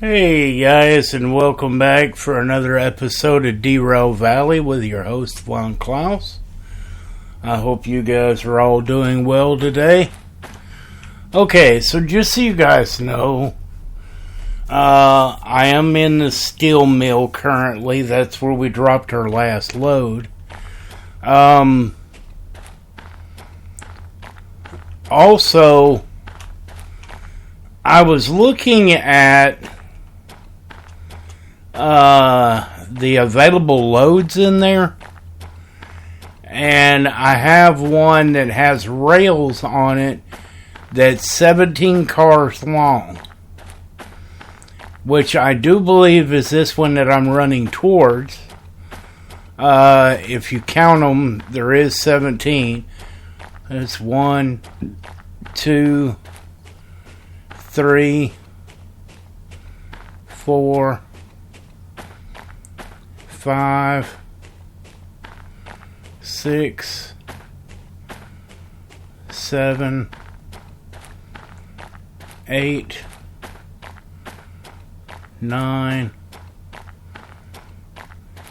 Hey guys, and welcome back for another episode of Derail Valley with your host Von Klaus. I hope you guys are all doing well today. Okay, so just so you guys know, I am in the steel mill currently. That's where we dropped our last load. Also, I was looking at the available loads in there, and I have one that has rails on it that's 17 cars long, which I do believe is this one that I'm running towards. If you count them, there is 17. That's 1, 2, 3, 4, 5, 6, 7, 8, 9,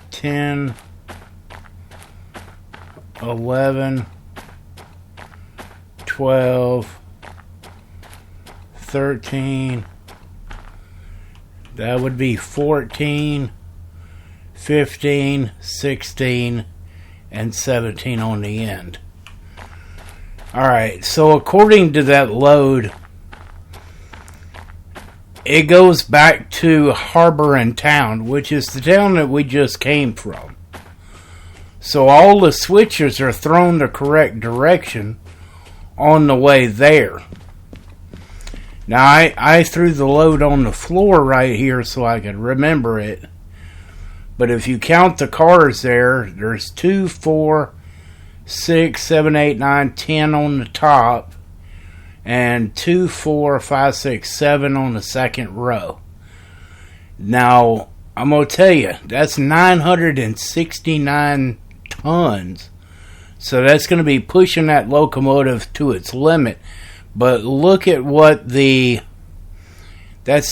10, 11, 12, 13, that would be 14, 15, 16, and 17 on the end. Alright, so according to that load, it goes back to Harbor and Town, which is the town that we just came from. So all the switches are thrown the correct direction on the way there. Now, I threw the load on the floor right here so I could remember it. But if you count the cars there's 2, 4, 6, 7, 8, 9, 10 on the top. And 2, 4, 5, 6, 7 on the second row. Now, I'm going to tell you, that's 969 tons. So that's going to be pushing that locomotive to its limit. But look at what that's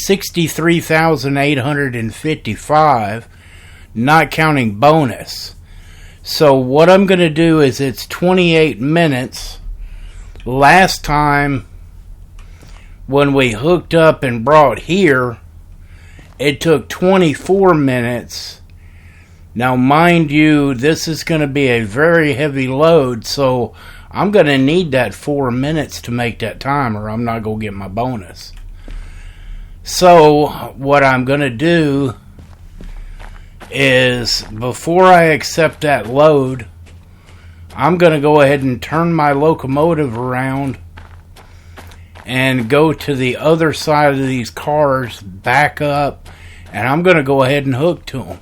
63,855, not counting bonus. So what I'm going to do is it's 28 minutes. Last time when we hooked up and brought here, it took 24 minutes. Now, mind you, this is going to be a very heavy load, so I'm going to need that 4 minutes to make that time, or I'm not going to get my bonus. So, what I'm going to do is, before I accept that load, I'm going to go ahead and turn my locomotive around and go to the other side of these cars, back up, and I'm going to go ahead and hook to them.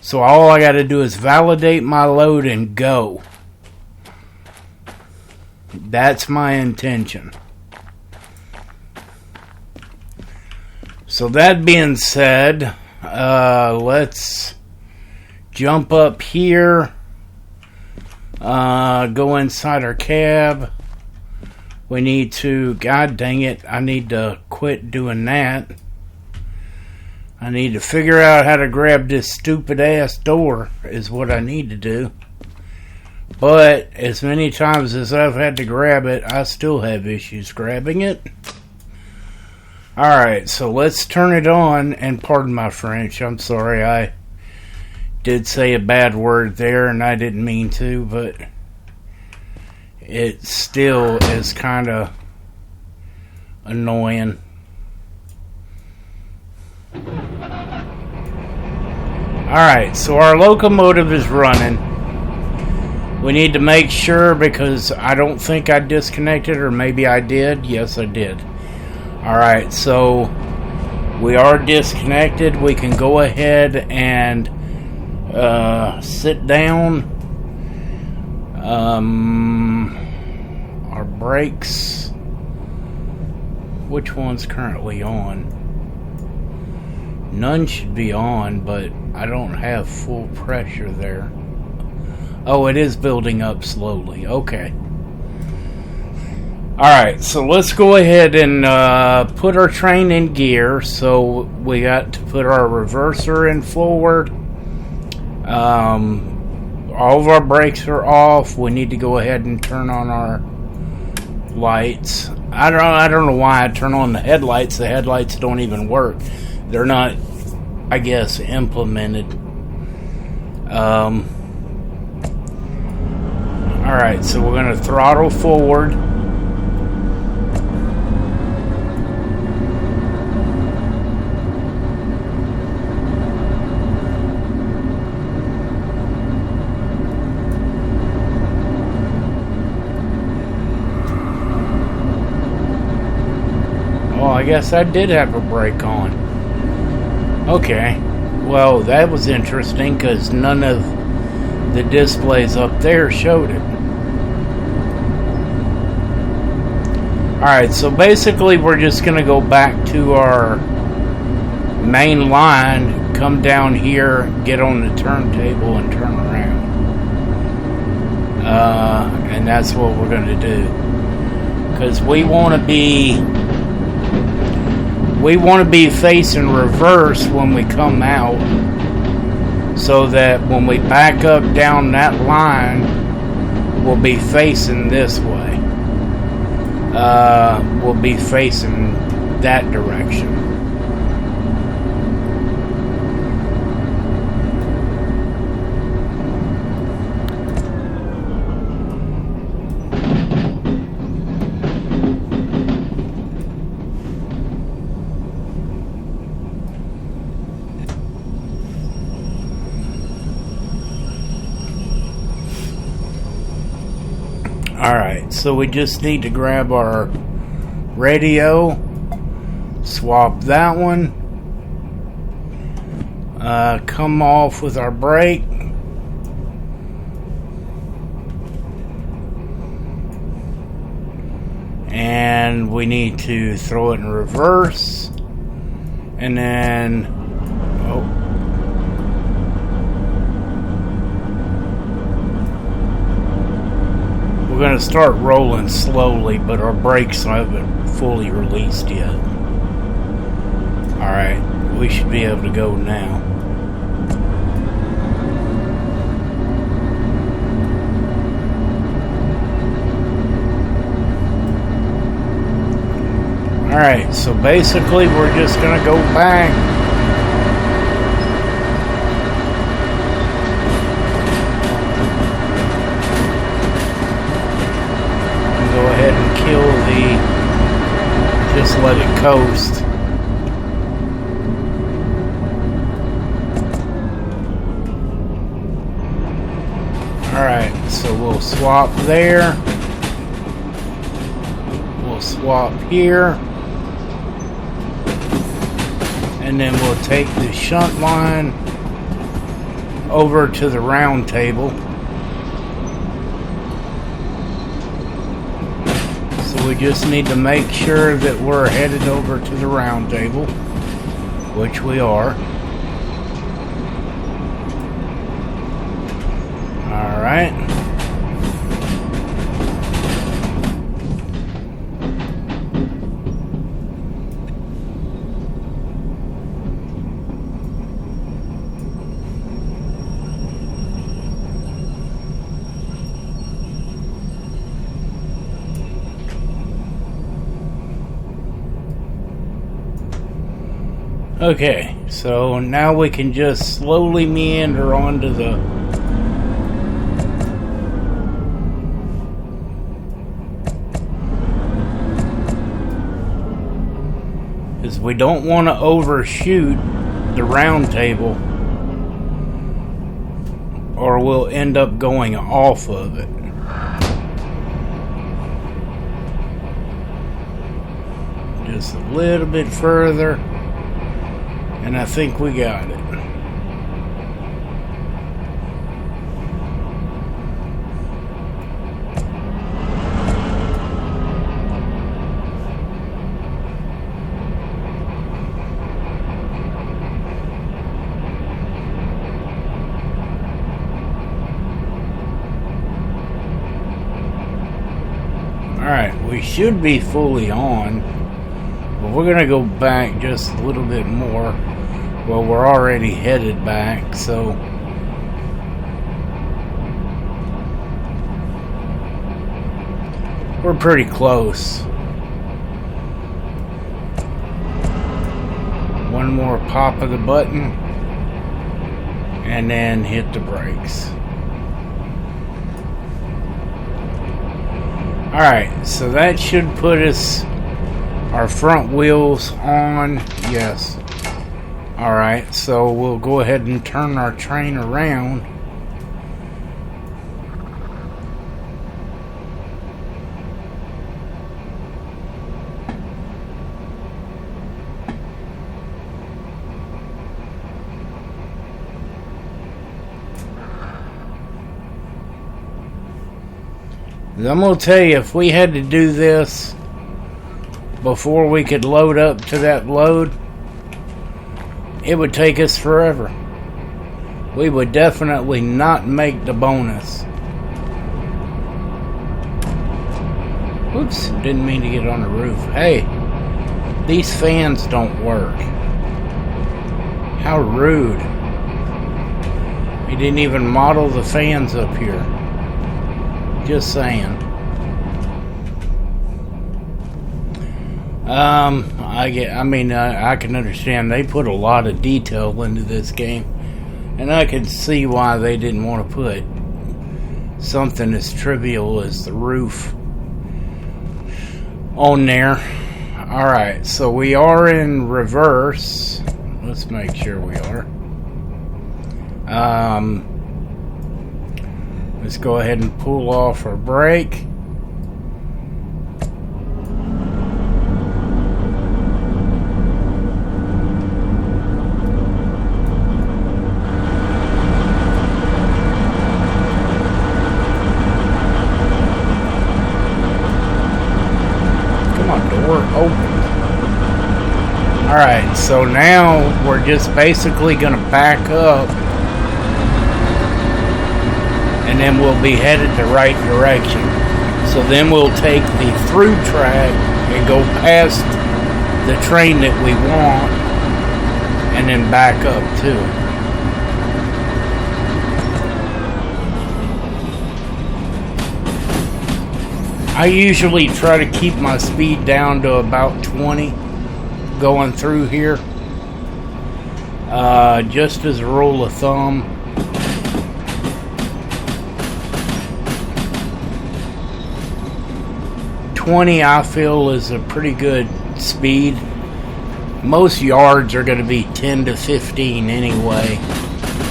So all I got to do is validate my load and go. That's my intention. So that being said, let's jump up here, go inside our cab. We need to, god dang it, I need to quit doing that. I need to figure out how to grab this stupid ass door is what I need to do. But as many times as I've had to grab it, I still have issues grabbing it. Alright, so let's turn it on, and pardon my French, I'm sorry, I did say a bad word there and I didn't mean to, but it still is kind of annoying. Alright, so our locomotive is running. We need to make sure, because I don't think I disconnected, or maybe I did. Yes, I did. Alright, so we are disconnected. We can go ahead and sit down. Our brakes. Which one's currently on? None should be on, but I don't have full pressure there. Oh, it is building up slowly. Okay. Alright, so let's go ahead and put our train in gear. So we got to put our reverser in forward. All of our brakes are off. We need to go ahead and turn on our lights. I don't know why I turn on the headlights. The headlights don't even work. They're not, I guess, implemented. Alright, so we're going to throttle forward. Oh, I guess I did have a brake on. Okay. Well, that was interesting because none of the displays up there showed it. Alright, so basically we're just going to go back to our main line, come down here, get on the turntable and turn around. And that's what we're going to do. Because we want to be facing reverse when we come out, so that when we back up down that line, we'll be facing this way. We'll be facing that direction. Alright, so we just need to grab our radio, swap that one, come off with our brake, and we need to throw it in reverse, and then we're going to start rolling slowly, but our brakes haven't fully released yet. Alright, we should be able to go now. Alright, so basically we're just going to go back. Go ahead and kill just let it coast. Alright, so we'll swap there. We'll swap here. And then we'll take the shunt line over to the round table. So we just need to make sure that we're headed over to the round table, which we are. Alright. Okay, so now we can just slowly meander onto the because we don't want to overshoot the round table or we'll end up going off of it. Just a little bit further. And I think we got it. Alright, we should be fully on. But we're going to go back just a little bit more. Well, we're already headed back, so... we're pretty close. One more pop of the button. And then hit the brakes. Alright, so that should put us... our front wheels on. Yes. Alright, so we'll go ahead and turn our train around. I'm going to tell you, if we had to do this before we could load up to that load, it would take us forever. We would definitely not make the bonus. Oops, didn't mean to get on the roof. Hey, these fans don't work. How rude. He didn't even model the fans up here. Just saying. I can understand they put a lot of detail into this game, and I can see why they didn't want to put something as trivial as the roof on there. Alright, so we are in reverse. Let's make sure we are. Let's go ahead and pull off our brake. Come on, door open. Alright, so now we're just basically going to back up. And then we'll be headed the right direction. So then we'll take the through track and go past the train that we want and then back up to it. I usually try to keep my speed down to about 20 going through here. Just as a rule of thumb. 20 I feel is a pretty good speed. Most yards are going to be 10 to 15 anyway,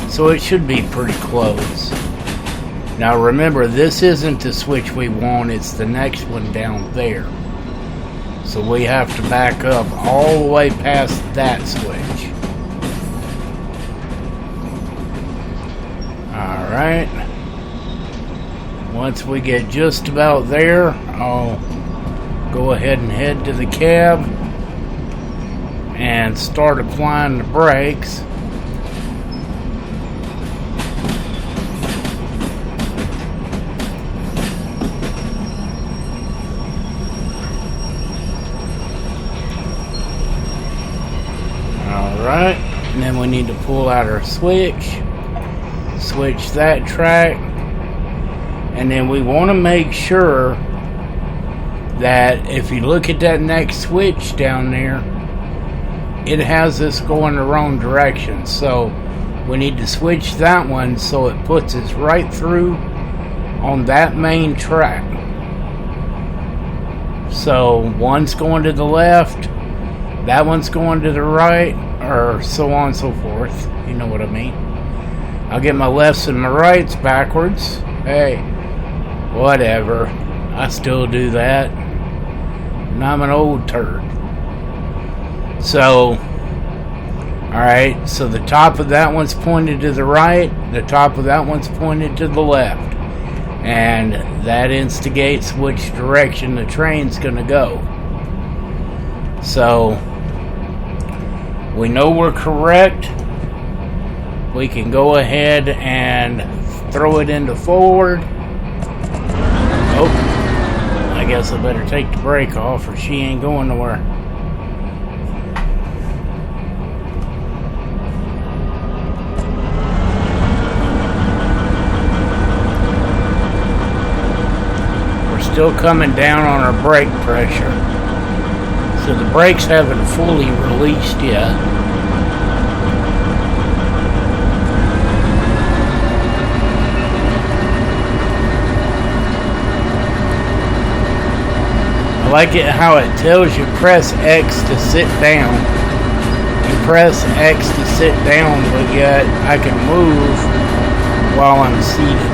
so it should be pretty close. Now remember, this isn't the switch we want, it's the next one down there. So we have to back up all the way past that switch. Alright. Once we get just about there, I'll go ahead and head to the cab and start applying the brakes. Alright, and then we need to pull out our switch that track, and then we want to make sure that if you look at that next switch down there, it has us going the wrong direction. So we need to switch that one so it puts us right through on that main track. So one's going to the left, that one's going to the right, or so on and so forth. You know what I mean. I'll get my lefts and my rights backwards. Hey, whatever. I still do that. And I'm an old turd. So, alright, so the top of that one's pointed to the right, the top of that one's pointed to the left. And that instigates which direction the train's gonna go. So, we know we're correct. We can go ahead and throw it into forward. Oh, I guess I better take the brake off or she ain't going nowhere. We're still coming down on our brake pressure. So the brakes haven't fully released yet. I like it how it tells you press X to sit down. You press X to sit down, but yet I can move while I'm seated,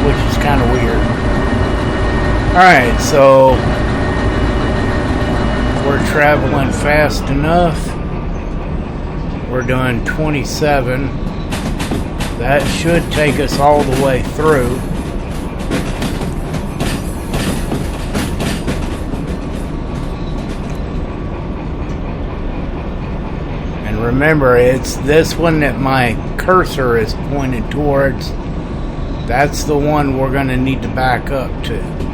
which is kind of weird. Alright, so we're traveling fast enough. We're doing 27. That should take us all the way through. And remember, it's this one that my cursor is pointed towards. That's the one we're going to need to back up to.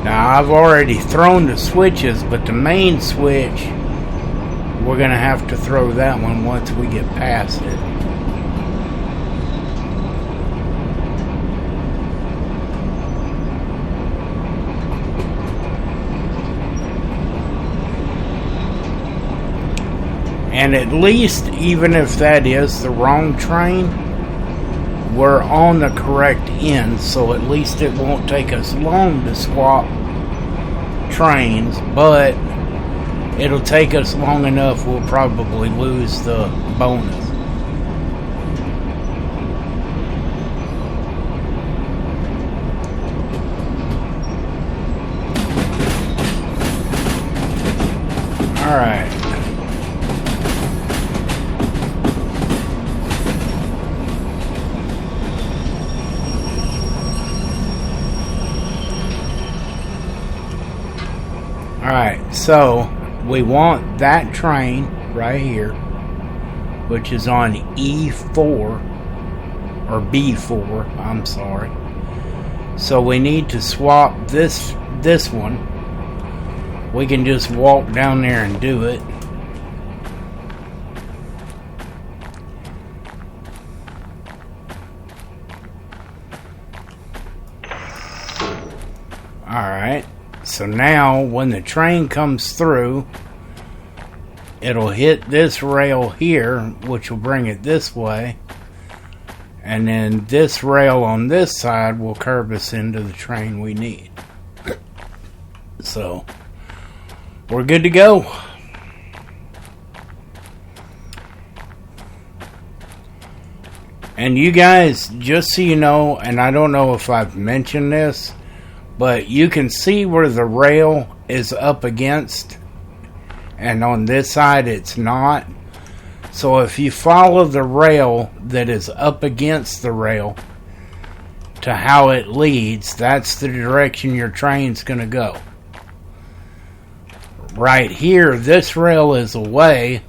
Now, I've already thrown the switches, but the main switch, we're going to have to throw that one once we get past it. And at least, even if that is the wrong train, we're on the correct end, so at least it won't take us long to swap trains, but it'll take us long enough we'll probably lose the bonus. Alright. Alright, so we want that train right here, which is on E4, or B4, I'm sorry. So we need to swap this one. We can just walk down there and do it. Alright. So now, when the train comes through, it'll hit this rail here, which will bring it this way. And then this rail on this side will curve us into the train we need. So, we're good to go. And you guys, just so you know, and I don't know if I've mentioned this, but you can see where the rail is up against, and on this side it's not. So if you follow the rail that is up against the rail to how it leads, that's the direction your train's going to go. Right here, this rail is away,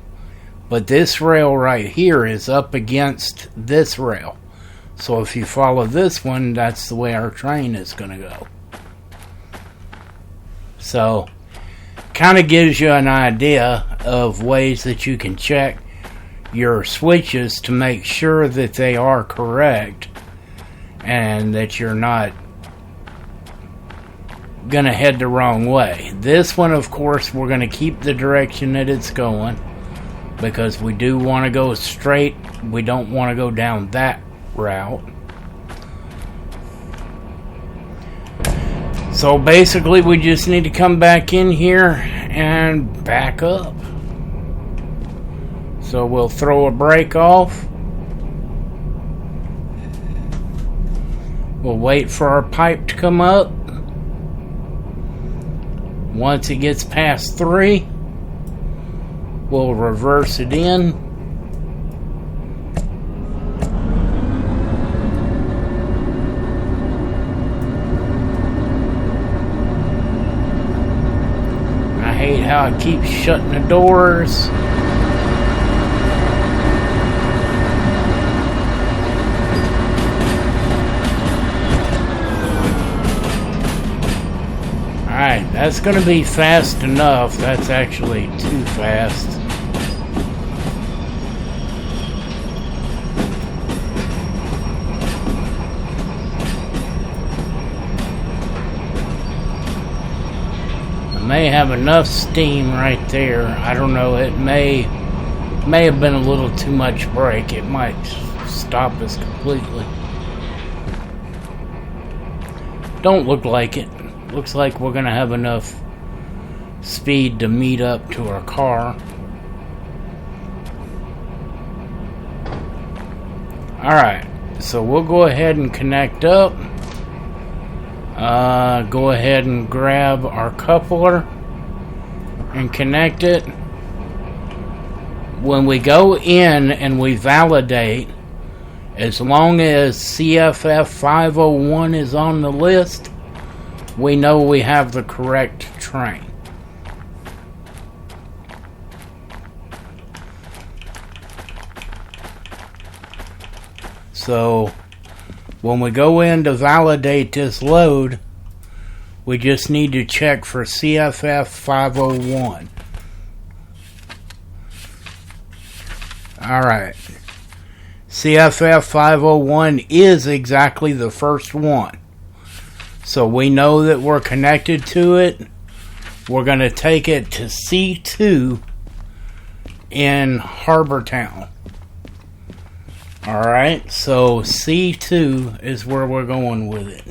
but this rail right here is up against this rail. So if you follow this one, that's the way our train is going to go. So, kind of gives you an idea of ways that you can check your switches to make sure that they are correct and that you're not going to head the wrong way. This one, of course, we're going to keep the direction that it's going because we do want to go straight. We don't want to go down that route. So basically we just need to come back in here and back up. So we'll throw a brake off. We'll wait for our pipe to come up. Once it gets past 3, we'll reverse it in. How it keeps shutting the doors. That's going to be fast enough. That's actually too fast. I may have enough steam right there. I don't know. It may have been a little too much brake. It might stop us completely. Don't look like it. Looks like we're gonna have enough speed to meet up to our car. Alright, so we'll go ahead and connect up. Go ahead and grab our coupler and connect it. When we go in and we validate, as long as CFF 501 is on the list, we know we have the correct train. So when we go in to validate this load, we just need to check for CFF 501. Alright. CFF 501 is exactly the first one. So we know that we're connected to it. We're going to take it to C2 in Harbor Town. Alright, so C2 is where we're going with it.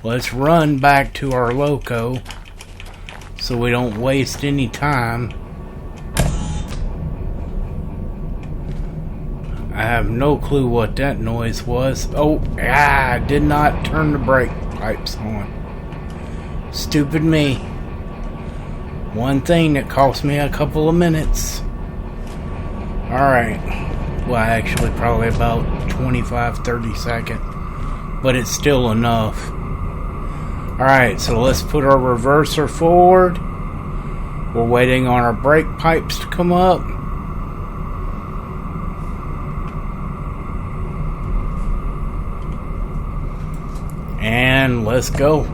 Let's run back to our loco so we don't waste any time. I have no clue what that noise was. Oh, I did not turn the brake pipes on. Stupid me. One thing that cost me a couple of minutes. Alright. Well, actually probably about 25-30 seconds. But it's still enough. Alright, so let's put our reverser forward. We're waiting on our brake pipes to come up. And let's go.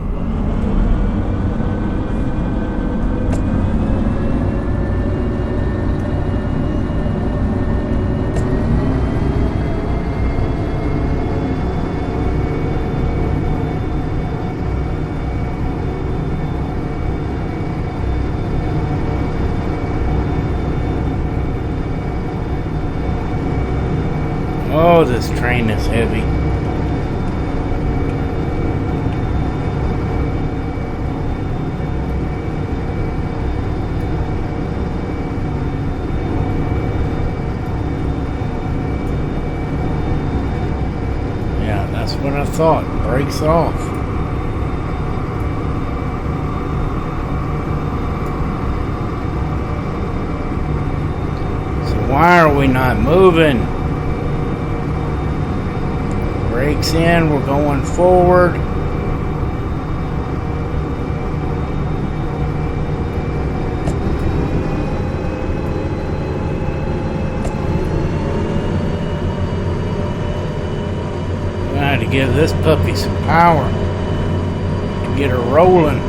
Oh, this train is heavy. That's what I thought. Brakes off. So why are we not moving? Brakes in. We're going forward. To give this puppy some power to get her rolling.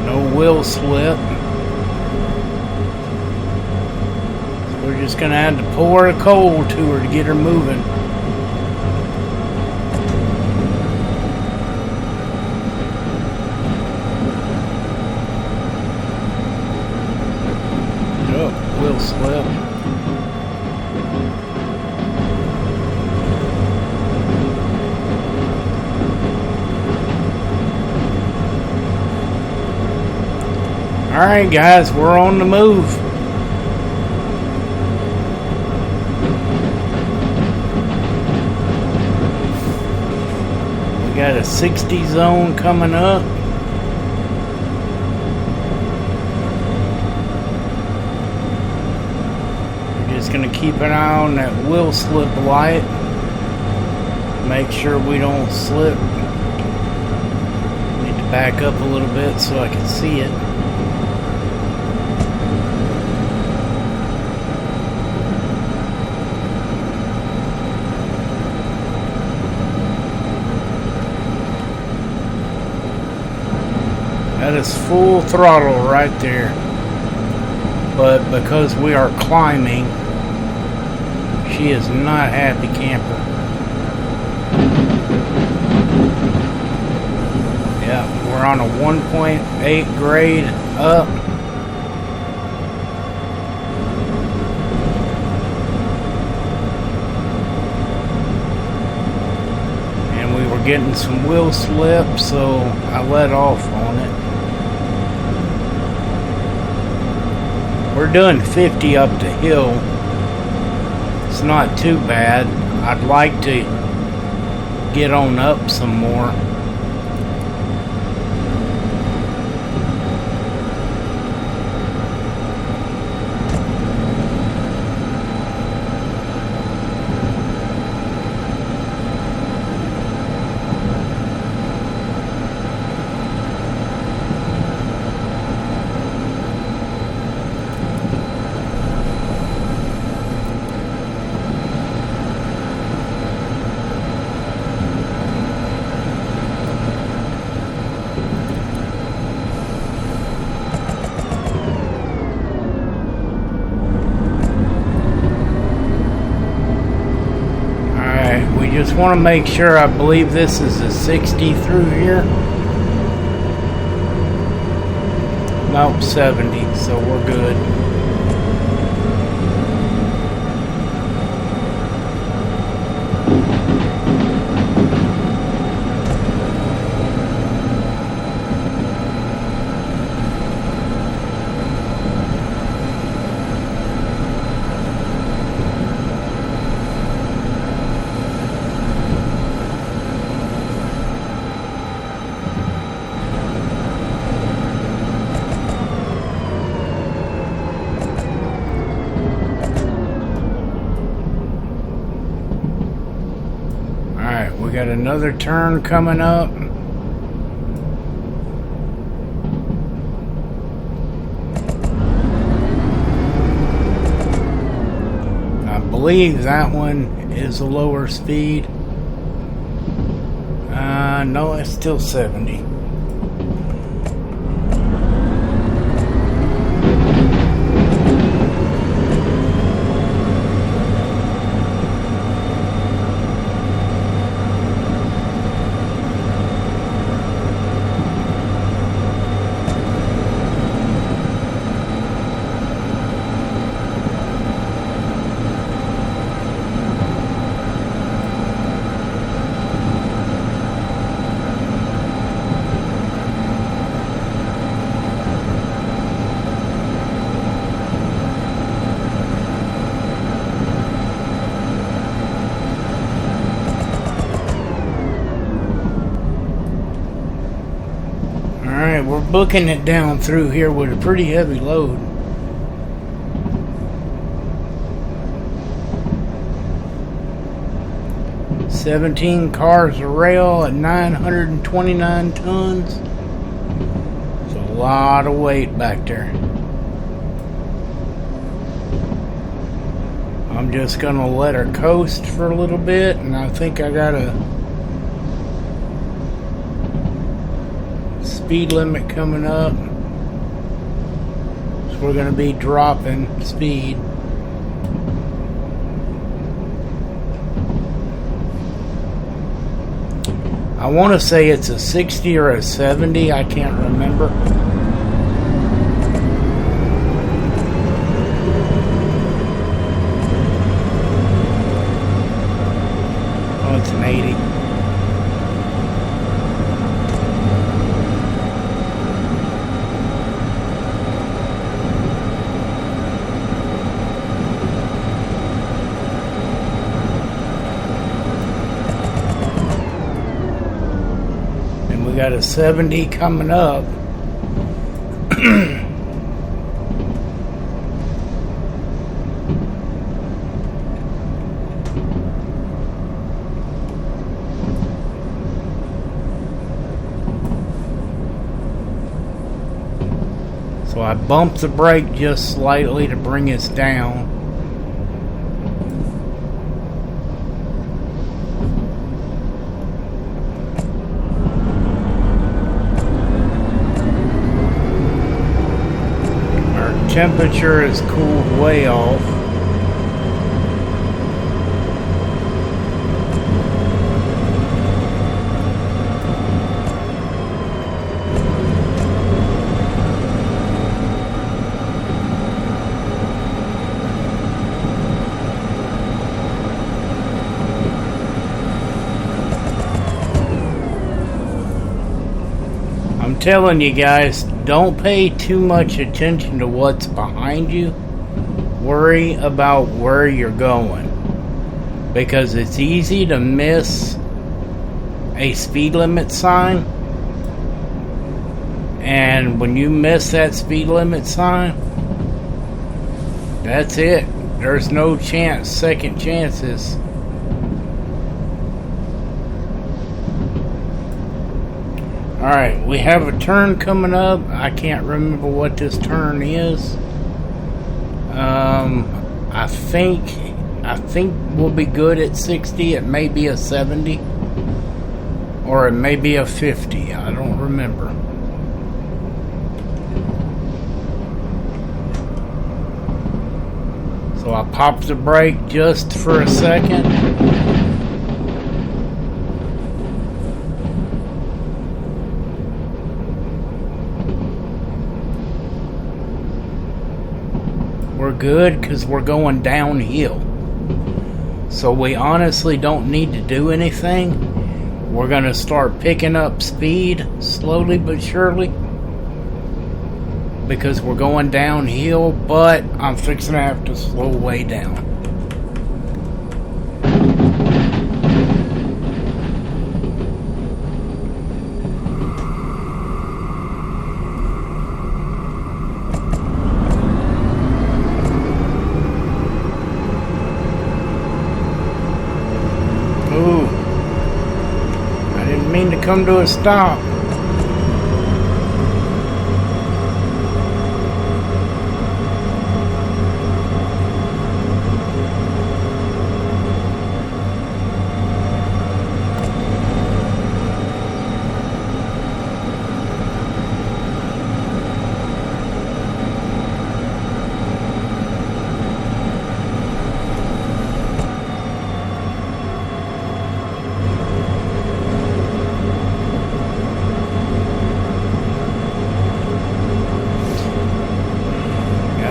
No wheel slip. So we're just gonna have to pour a coal to her to get her moving. Wheel slip. Alright guys, we're on the move. We got a 60 zone coming up. Going to keep an eye on that wheel slip light. Make sure we don't slip. Need to back up a little bit so I can see it. That is full throttle right there. But because we are climbing, she is not a happy camper. Yeah, we're on a 1.8 grade up. And we were getting some wheel slip, so I let off on it. We're doing 50 up the hill. It's not too bad. I'd like to get on up some more. Just want to make sure. I believe this is a 60 through here. Nope, 70, so we're good. We got another turn coming up. I believe that one is a lower speed. No, it's still 70. Alright, we're booking it down through here with a pretty heavy load. $17 cars of rail at 929 tons. It's a lot of weight back there. I'm just gonna let her coast for a little bit, and I think I got a speed limit coming up, so we're going to be dropping speed. I want to say it's a 60 or a 70, I can't remember. Oh, it's an 80. We got a 70 coming up. So I bumped the brake just slightly to bring us down. temperature is cooled way off. I'm telling you guys, don't pay too much attention to what's behind you. Worry about where you're going. Because it's easy to miss a speed limit sign. And when you miss that speed limit sign, that's it. There's no chance, second chances. Alright, we have a turn coming up. I can't remember what this turn is. I think we'll be good at 60. It may be a 70. Or it may be a 50. I don't remember. So I popped the brake just for a second. We're good because we're going downhill. So we honestly don't need to do anything. We're going to start picking up speed slowly but surely. Because we're going downhill, but I'm fixing to have to slow way down. Ooh, I didn't mean to come to a stop.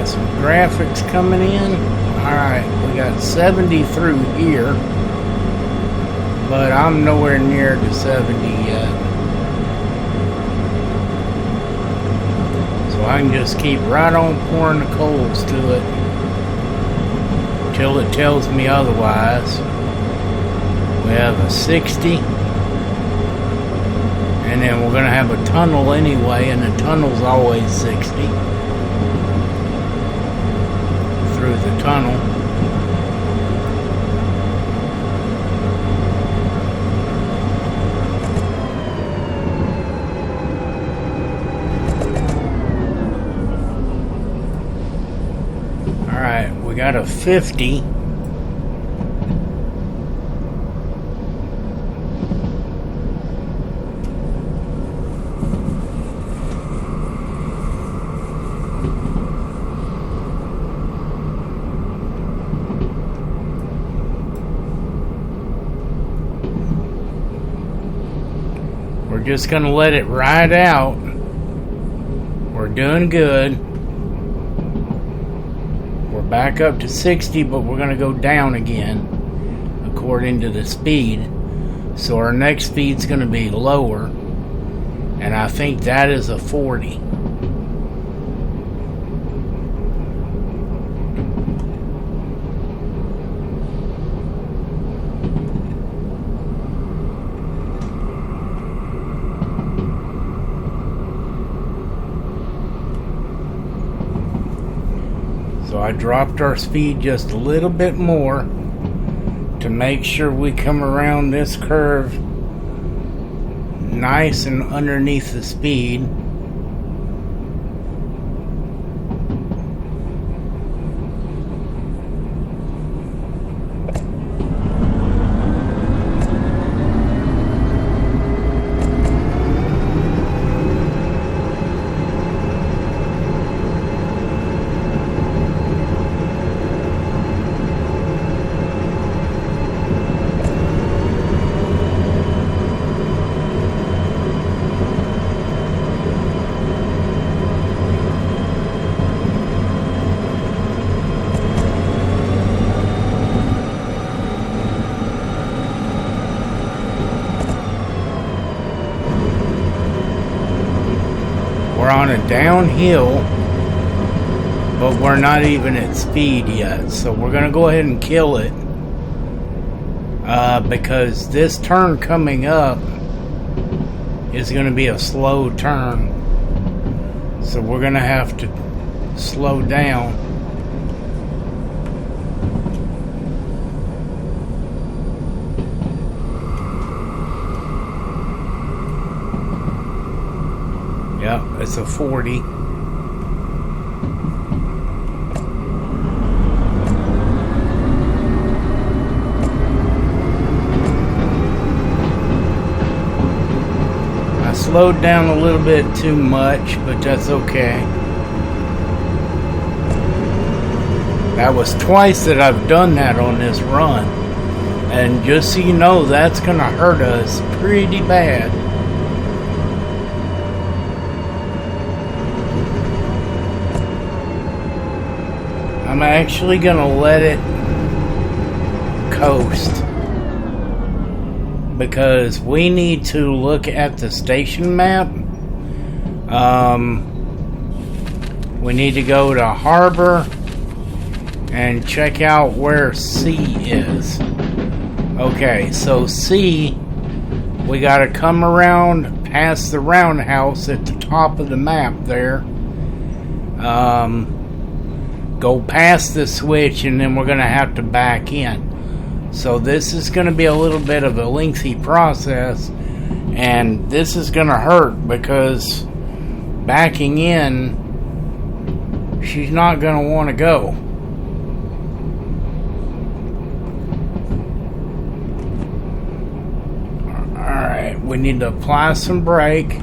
Some graphics coming in. Alright, we got 70 through here, but I'm nowhere near to 70 yet. So I can just keep right on pouring the coals to it till it tells me otherwise. We have a 60, and then we're going to have a tunnel anyway, and the tunnel's always 60. Through the tunnel. Alright, we got a 50. We're just going to let it ride out. We're doing good. We're back up to 60, but we're going to go down again according to the speed. So our next speed's going to be lower. And I think that is a 40. So I dropped our speed just a little bit more to make sure we come around this curve nice and underneath the speed. on a downhill, but we're not even at speed yet. So we're going to go ahead and kill it. Because this turn coming up is going to be a slow turn. So we're going to have to slow down. Yep, it's a 40. I slowed down a little bit too much, but that's okay. That was twice that I've done that on this run. And just so you know, that's going to hurt us pretty bad. I'm actually going to let it coast. Because we need to look at the station map. We need to go to Harbor and check out where C is. Okay, so C, we gotta come around past the roundhouse at the top of the map there. Go past the switch, and then we're gonna have to back in. So this is going to be a little bit of a lengthy process, and this is going to hurt because backing in, she's not going to want to go. Alright, we need to apply some brake.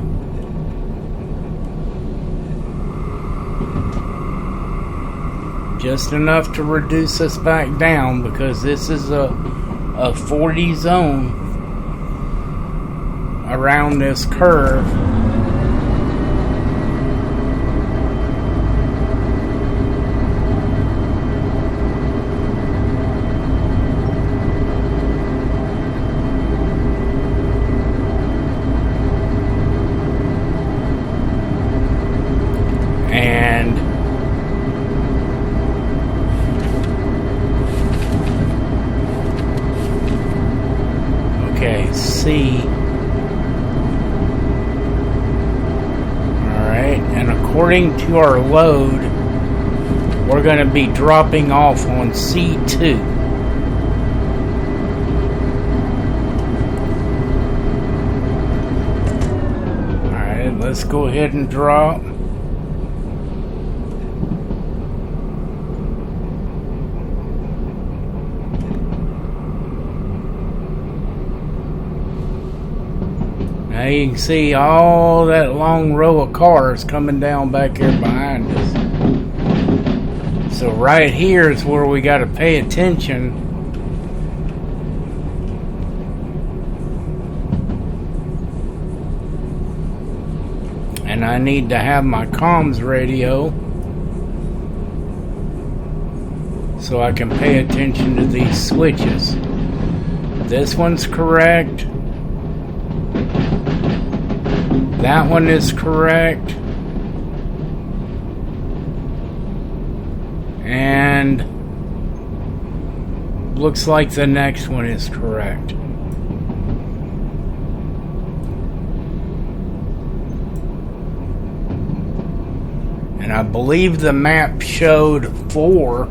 Just enough to reduce us back down, because this is a 40 zone around this curve. Alright, and according to our load, we're going to be dropping off on C2. Alright, let's go ahead and drop. Now you can see all that long row of cars coming down back here behind us. So right here is where we got to pay attention. And I need to have my comms radio so I can pay attention to these switches. This one's correct. That one is correct. And looks like the next one is correct. And I believe the map showed 4.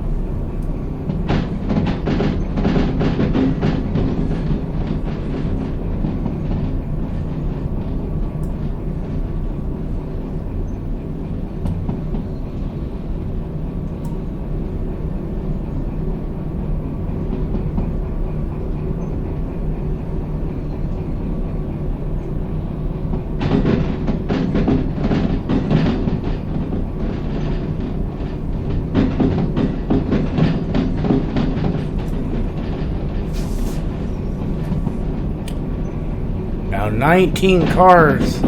Now 17 cars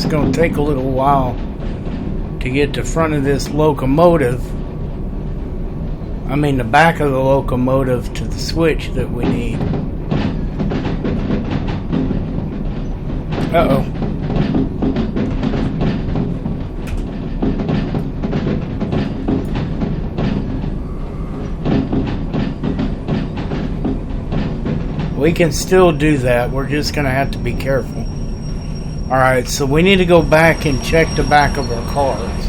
is going to take a little while to get to front of this locomotive. The back of the locomotive to the switch that we need. Uh-oh. We can still do that. We're just going to have to be careful. Alright, so we need to go back and check the back of our cars.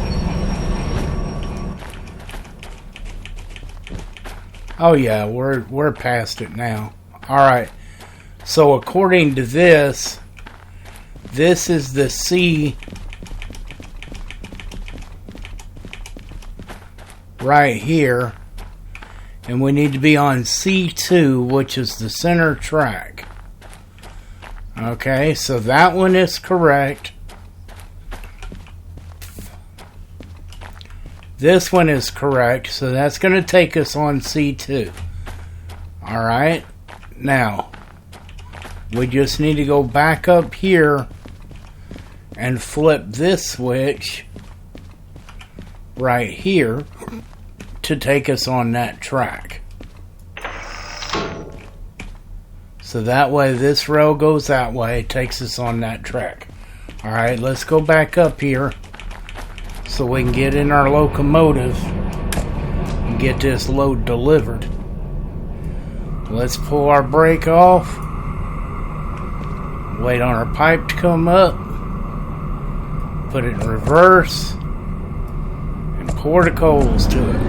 Oh yeah, we're past it now. Alright, so according to this is the C right here. And we need to be on C2, which is the center track. Okay, so that one is correct. This one is correct, so that's going to take us on C2. Alright, now, we just need to go back up here and flip this switch right here to take us on that track. So that way this rail goes that way, takes us on that track. Alright, let's go back up here so we can get in our locomotive and get this load delivered. Let's pull our brake off, wait on our pipe to come up, put it in reverse, and pour the coals to it.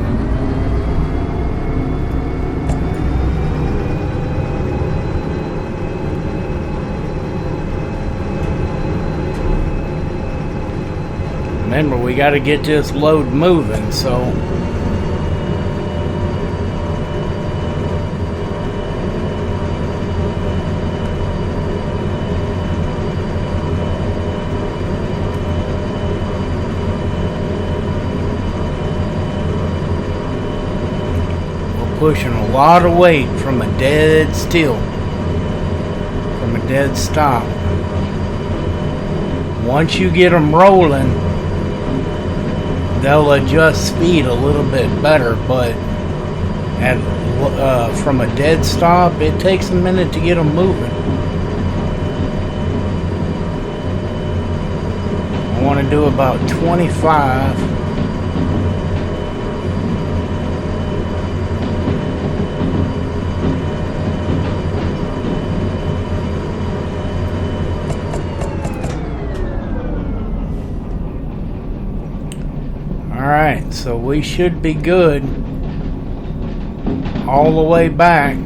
Remember, we got to get this load moving, so we're pushing a lot of weight from a dead still, from a dead stop. Once you get them rolling, they'll adjust speed a little bit better, but from a dead stop, it takes a minute to get them moving. I want to do about 25. Alright, so we should be good all the way back.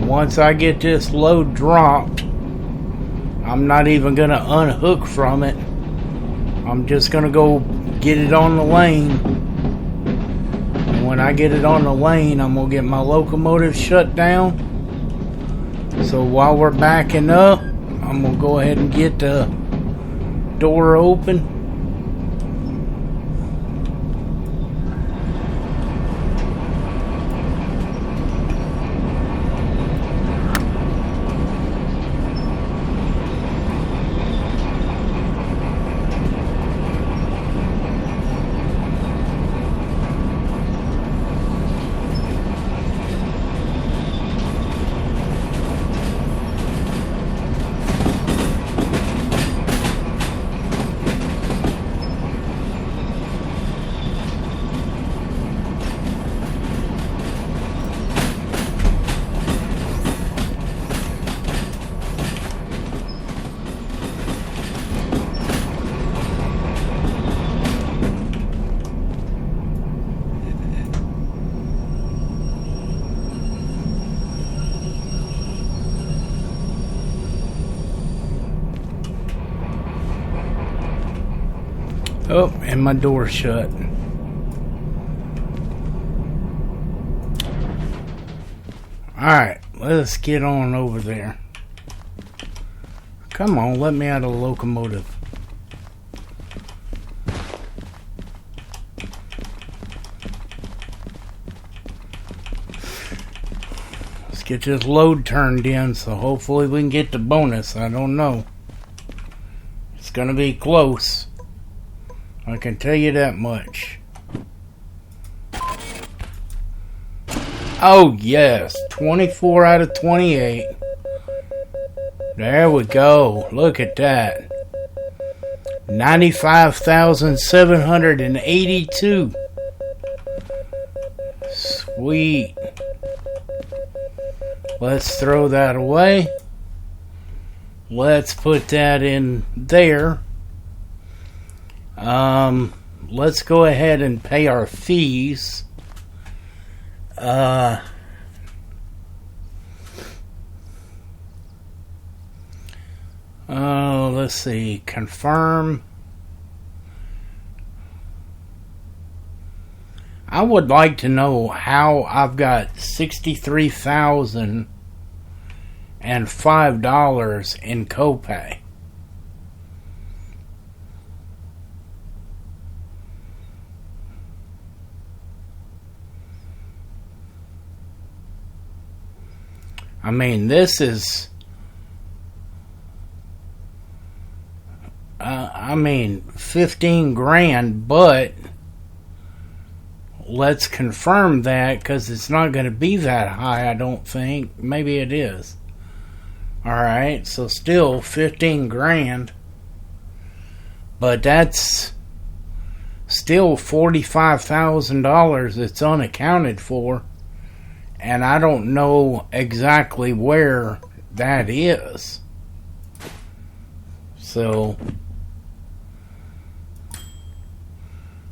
Once I get this load dropped, I'm not even going to unhook from it. I'm just going to go get it on the lane. And when I get it on the lane, I'm going to get my locomotive shut down. So while we're backing up, I'm going to go ahead and get the door open. Oh, and my door shut. Alright, let's get on over there. Come on, let me out of the locomotive. Let's get this load turned in, so hopefully we can get the bonus. I don't know. It's gonna be close. I can tell you that much. Oh yes, 24 out of 28. There we go. Look at that. 95,782. Sweet. Let's throw that away. Let's put that in there. Let's go ahead and pay our fees. Let's see. Confirm. I would like to know how I've got $63,005 in copay. I mean, this is... 15 grand, but let's confirm that, because it's not going to be that high, I don't think. Maybe it is. Alright, so still 15 grand. But that's still $45,000 that's unaccounted for. And I don't know exactly where that is. So,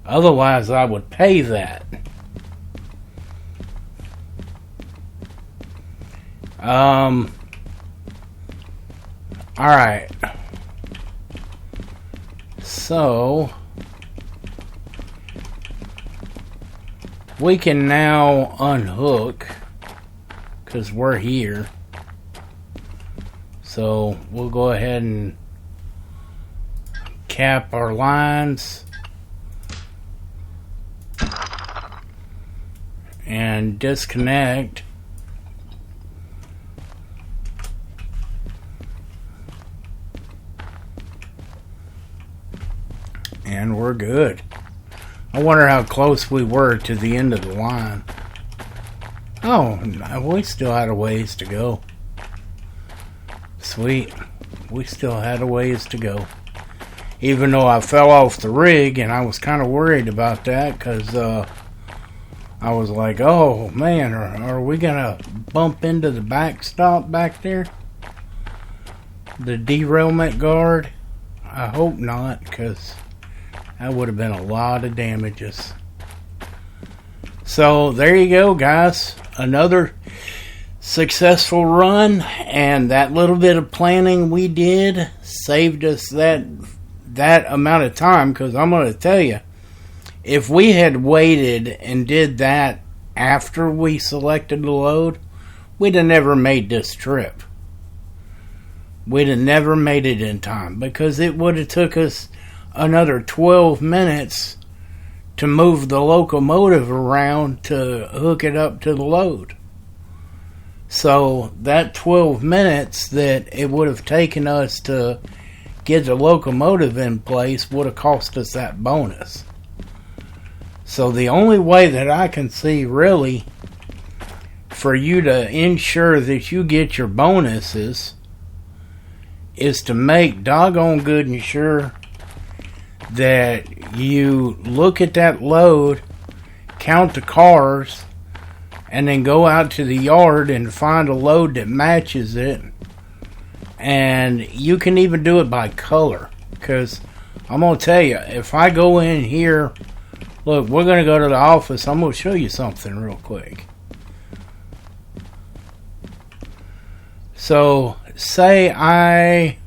otherwise I would pay that. Alright. So, we can now unhook, because we're here. So, we'll go ahead and cap our lines and disconnect. And we're good. I wonder how close we were to the end of the line. Oh, we still had a ways to go. Sweet. We still had a ways to go. Even though I fell off the rig, and I was kind of worried about that, because I was like, oh man, are we going to bump into the backstop back there? The derailment guard? I hope not, because that would have been a lot of damages. So there you go, guys. Another successful run, and that little bit of planning we did saved us that amount of time, because I'm going to tell you, if we had waited and did that after we selected the load, we'd have never made this trip. We'd have never made it in time, because it would have took us another 12 minutes to move the locomotive around to hook it up to the load. So that 12 minutes that it would have taken us to get the locomotive in place would have cost us that bonus. So the only way that I can see really for you to ensure that you get your bonuses is to make doggone good and sure that you look at that load, count the cars, and then go out to the yard and find a load that matches it. And you can even do it by color, because I'm going to tell you, if I go in here, look, we're going to go to the office. I'm going to show you something real quick. So, say I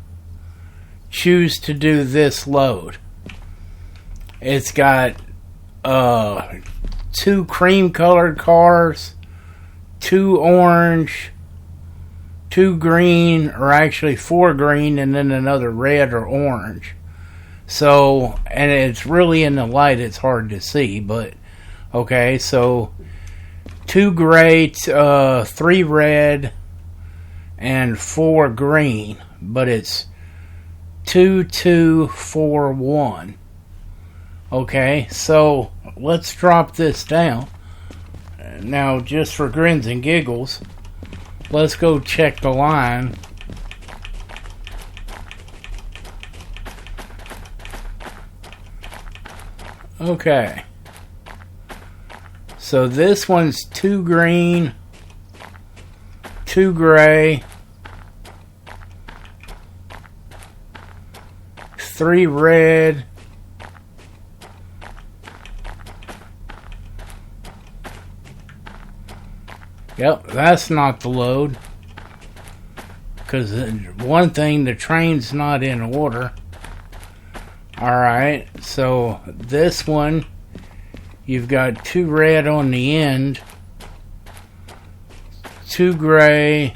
choose to do this load. It's got 2 cream colored cars, 2 orange, 2 green, or actually 4 green, and then another red or orange. So, and it's really in the light, it's hard to see, but okay, so 2 gray, 3 red, and 4 green, but it's 2, 2, 4, 1. Okay, so let's drop this down. Now, just for grins and giggles, let's go check the line. Okay. So this one's 2 green, 2 gray, 3 red, yep, that's not the load. Because one thing, the train's not in order. Alright, so this one, you've got 2 red on the end, 2 gray,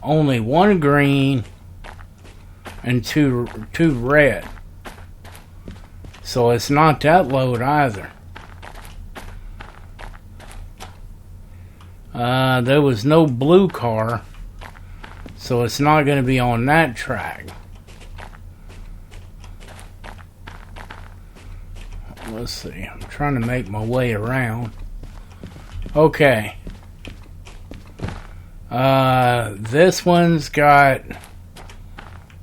only 1 green, and 2 red. So it's not that load either. There was no blue car, so it's not going to be on that track. Let's see, I'm trying to make my way around. Okay. This one's got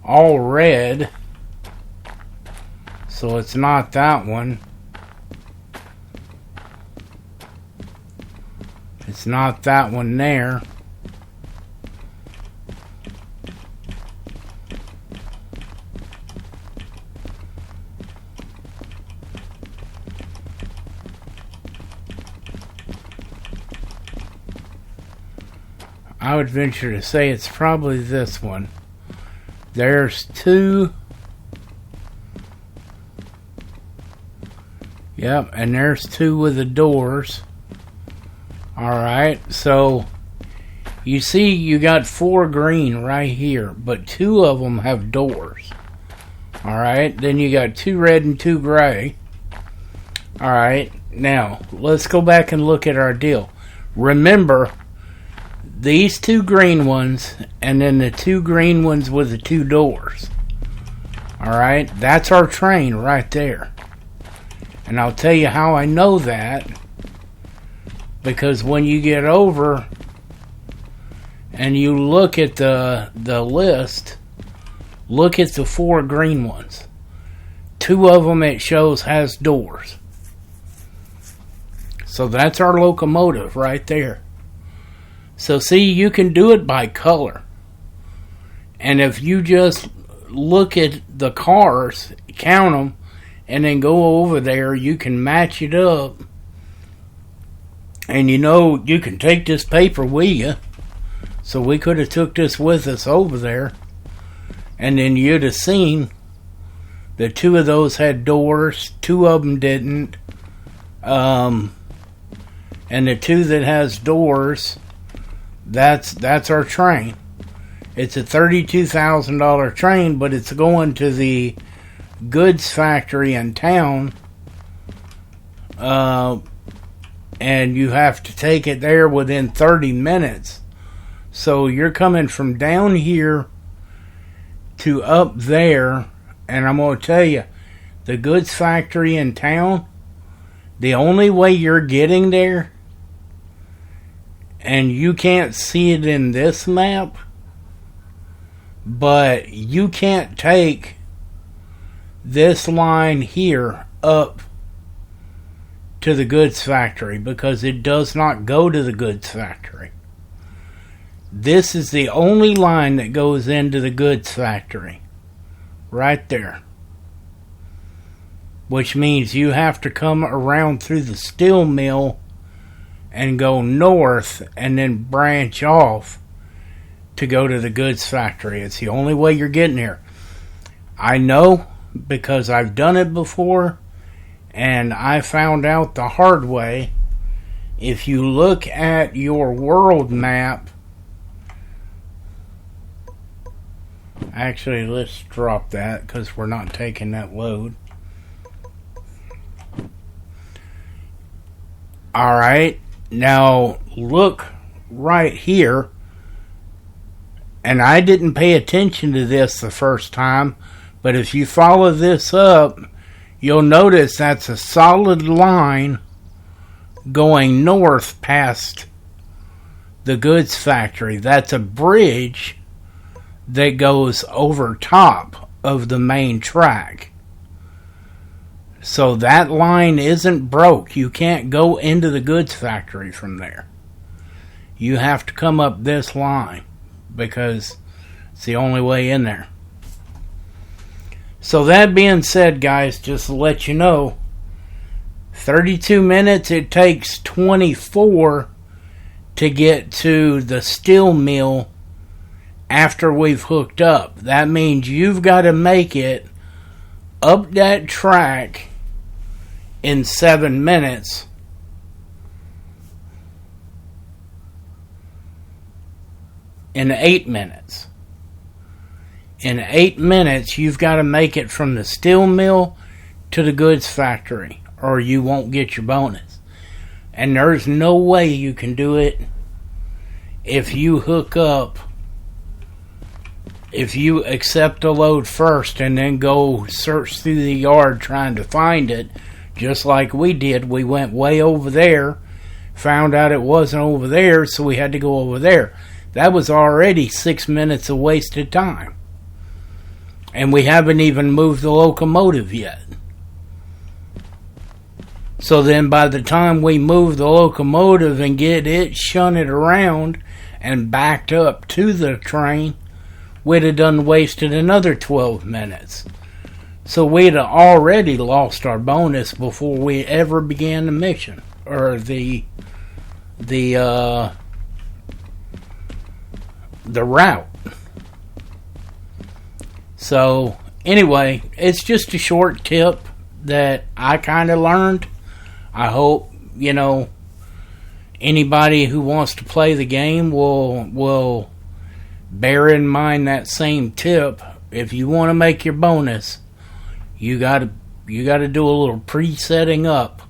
all red, so it's not that one. It's not that one there. I would venture to say it's probably this one. There's 2. Yep, and there's 2 with the doors. Alright, so you see you got 4 green right here, but 2 of them have doors. Alright, then you got 2 red and 2 gray. Alright, now let's go back and look at our deal. Remember, these 2 green ones, and then the 2 green ones with the 2 doors. Alright, that's our train right there. And I'll tell you how I know that. Because when you get over and you look at the list, look at the 4 green ones. 2 of them it shows has doors. So that's our locomotive right there. So see, you can do it by color. And if you just look at the cars, count them, and then go over there, you can match it up. And you know, you can take this paper with you. So we could have took this with us over there. And then you'd have seen that 2 of those had doors, 2 of them didn't. And the 2 that has doors, that's our train. It's a $32,000 train, but it's going to the goods factory in town. And you have to take it there within 30 minutes. So you're coming from down here to up there, and I'm going to tell you, the goods factory in town, the only way you're getting there, and you can't see it in this map, but you can't take this line here up to the goods factory because it does not go to the goods factory. This is the only line that goes into the goods factory. Right there. Which means you have to come around through the steel mill and go north and then branch off to go to the goods factory. It's the only way you're getting here. I know because I've done it before. And I found out the hard way. If you look at your world map, actually let's drop that because we're not taking that load. Alright, now look right here. And I didn't pay attention to this the first time, but if you follow this up, you'll notice that's a solid line going north past the goods factory. That's a bridge that goes over top of the main track. So that line isn't broke. You can't go into the goods factory from there. you have to come up this line because it's the only way in there. So that being said, guys, just to let you know, 32 minutes, it takes 24 to get to the steel mill after we've hooked up. That means you've got to make it up that track in 7 minutes. In 8 minutes. In 8 minutes, you've got to make it from the steel mill to the goods factory, or you won't get your bonus. And there's no way you can do it if you hook up, if you accept a load first and then go search through the yard trying to find it, just like we did. We went way over there, found out it wasn't over there, so we had to go over there. That was already 6 minutes of wasted time. And we haven't even moved the locomotive yet. So then by the time we move the locomotive and get it shunted around and backed up to the train, we'd have done wasted another 12 minutes. So we'd have already lost our bonus before we ever began the mission. Or the route. So, anyway, it's just a short tip that I kind of learned. I hope, anybody who wants to play the game will bear in mind that same tip. If you want to make your bonus, you got to do a little pre-setting up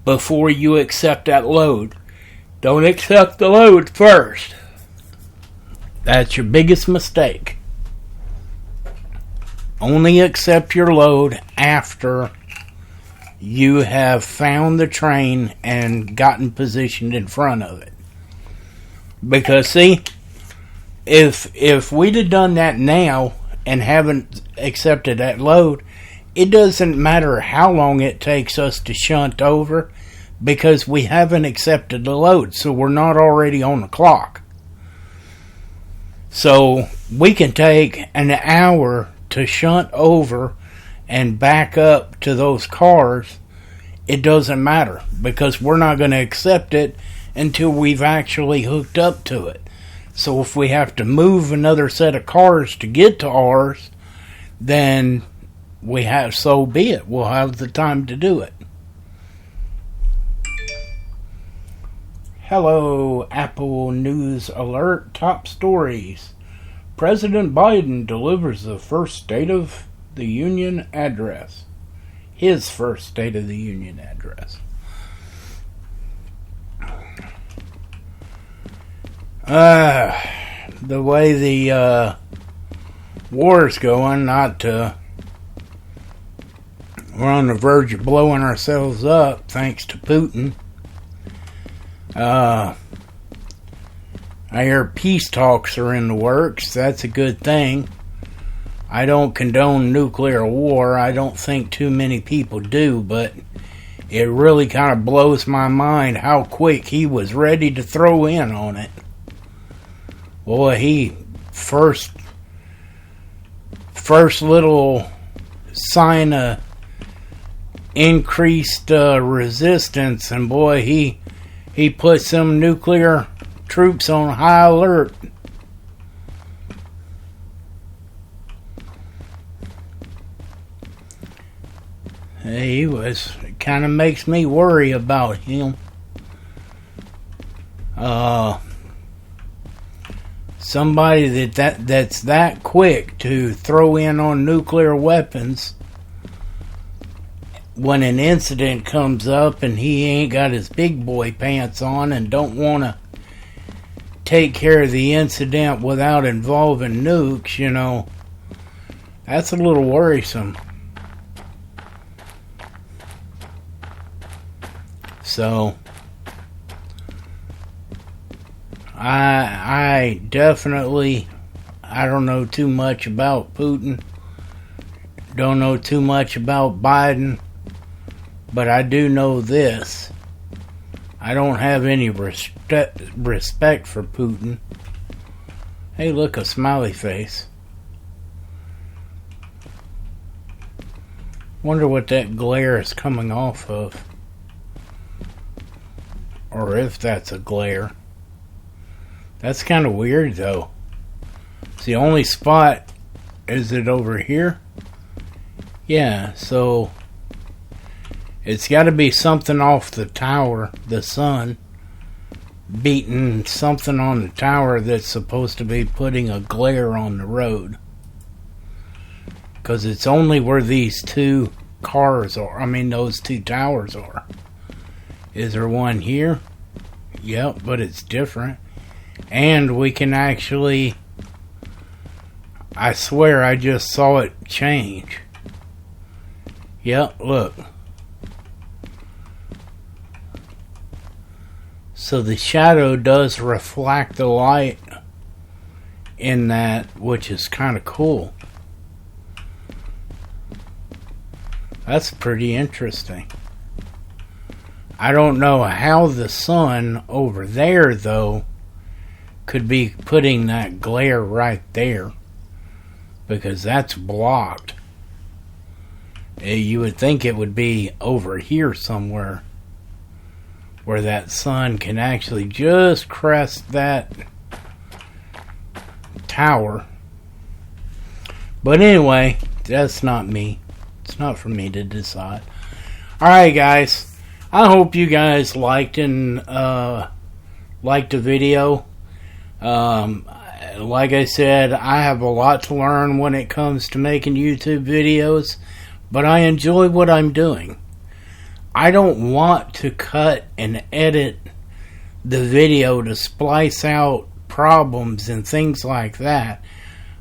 before you accept that load. Don't accept the load first. That's your biggest mistake. Only accept your load after you have found the train and gotten positioned in front of it. Because see, if we'd have done that now and haven't accepted that load, it doesn't matter how long it takes us to shunt over because we haven't accepted the load, so we're not already on the clock. So we can take an hour to shunt over and back up to those cars. It doesn't matter because we're not going to accept it until we've actually hooked up to it. So if we have to move another set of cars to get to ours, then so be it. We'll have the time to do it. Hello, Apple News Alert. Top stories. President Biden delivers the first State of the Union address. His first State of the Union address. The way the war's going, we're on the verge of blowing ourselves up thanks to Putin. I hear peace talks are in the works. That's a good thing. I don't condone nuclear war. I don't think too many people do, but it really kind of blows my mind how quick he was ready to throw in on it. Boy, he first little sign of increased resistance, and boy, he put some nuclear troops on high alert. It kind of makes me worry about him. Somebody that's that quick to throw in on nuclear weapons when an incident comes up and he ain't got his big boy pants on and don't want to take care of the incident without involving nukes, that's a little worrisome. So, I definitely, I don't know too much about Putin. Don't know too much about Biden. But I do know this. I don't have any respect for Putin. Hey, look, a smiley face. Wonder what that glare is coming off of. Or if that's a glare. That's kind of weird, though. It's the only spot. Is it over here? Yeah, so it's got to be something off the tower, the sun, beating something on the tower that's supposed to be putting a glare on the road. Because it's only where these two cars are. I mean, those two towers are. Is there one here? Yep, but it's different. And we can actually... I swear I just saw it change. Yep, look. So the shadow does reflect the light in that, which is kind of cool. That's pretty interesting. I don't know how the sun over there, though, could be putting that glare right there. Because that's blocked. You would think it would be over here somewhere where that sun can actually just crest that tower. But anyway, that's not me. It's not for me to decide. Alright, guys. I hope you guys liked the video. Like I said, I have a lot to learn when it comes to making YouTube videos, but I enjoy what I'm doing. I don't want to cut and edit the video to splice out problems and things like that.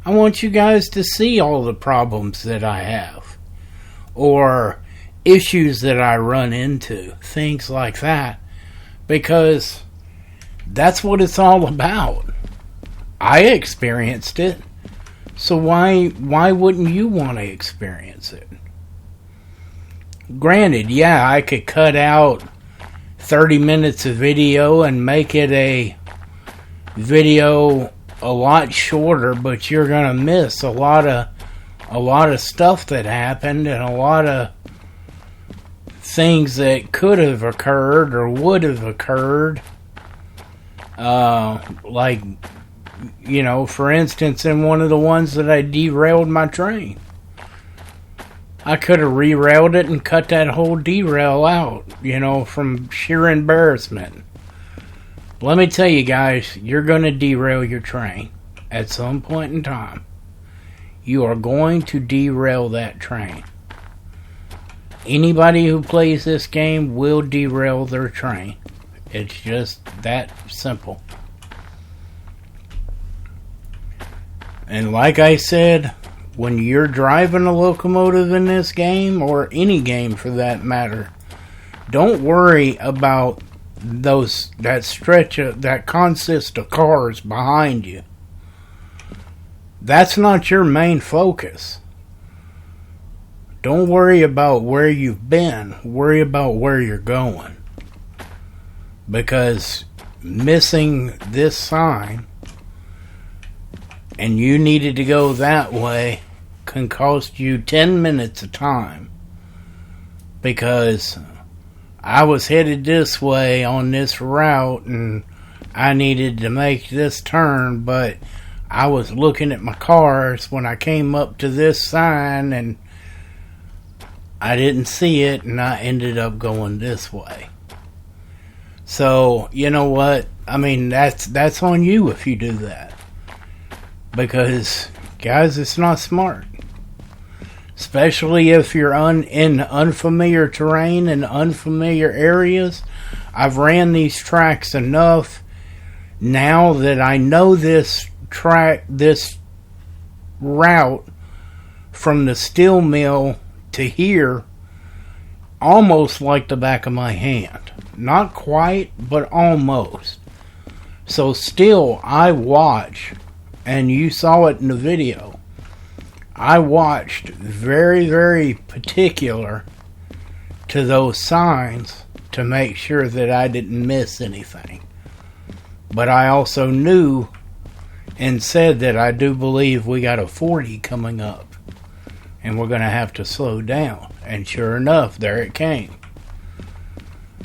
I want you guys to see all the problems that I have, or issues that I run into, things like that, because that's what it's all about. I experienced it, so why wouldn't you want to experience it? Granted, yeah, I could cut out 30 minutes of video and make it a video a lot shorter, but you're gonna miss a lot of stuff that happened and a lot of things that could have occurred or would have occurred. Like, you know, for instance, in one of the ones that I derailed my train. I could have rerouted it and cut that whole derail out, you know, from sheer embarrassment. Let me tell you guys, you're going to derail your train at some point in time. You are going to derail that train. Anybody who plays this game will derail their train. It's just that simple. And like I said, when you're driving a locomotive in this game, or any game for that matter, don't worry about that consist of cars behind you. That's not your main focus. Don't worry about where you've been. Worry about where you're going. Because missing this sign, and you needed to go that way, can cost you 10 minutes of time. Because I was headed this way on this route and I needed to make this turn, but I was looking at my cars when I came up to this sign and I didn't see it, and I ended up going this way. So, you know what? I mean, that's on you if you do that. Because, guys, it's not smart. Especially if you're in unfamiliar terrain and unfamiliar areas. I've ran these tracks enough now that I know this route from the steel mill to here almost like the back of my hand. Not quite, but almost. So still, I watch, and you saw it in the video, I watched very, very particular to those signs to make sure that I didn't miss anything. But I also knew and said that I do believe we got a 40 coming up. And we're going to have to slow down. And sure enough, there it came.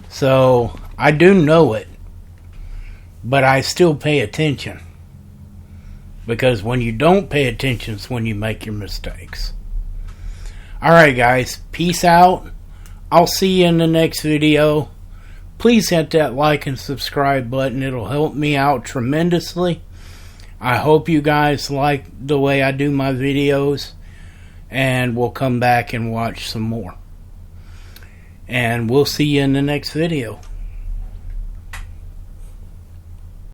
So, I do know it. But I still pay attention. Because when you don't pay attention is when you make your mistakes. Alright guys, peace out. I'll see you in the next video. Please hit that like and subscribe button. It'll help me out tremendously. I hope you guys like the way I do my videos. And we'll come back and watch some more. And we'll see you in the next video.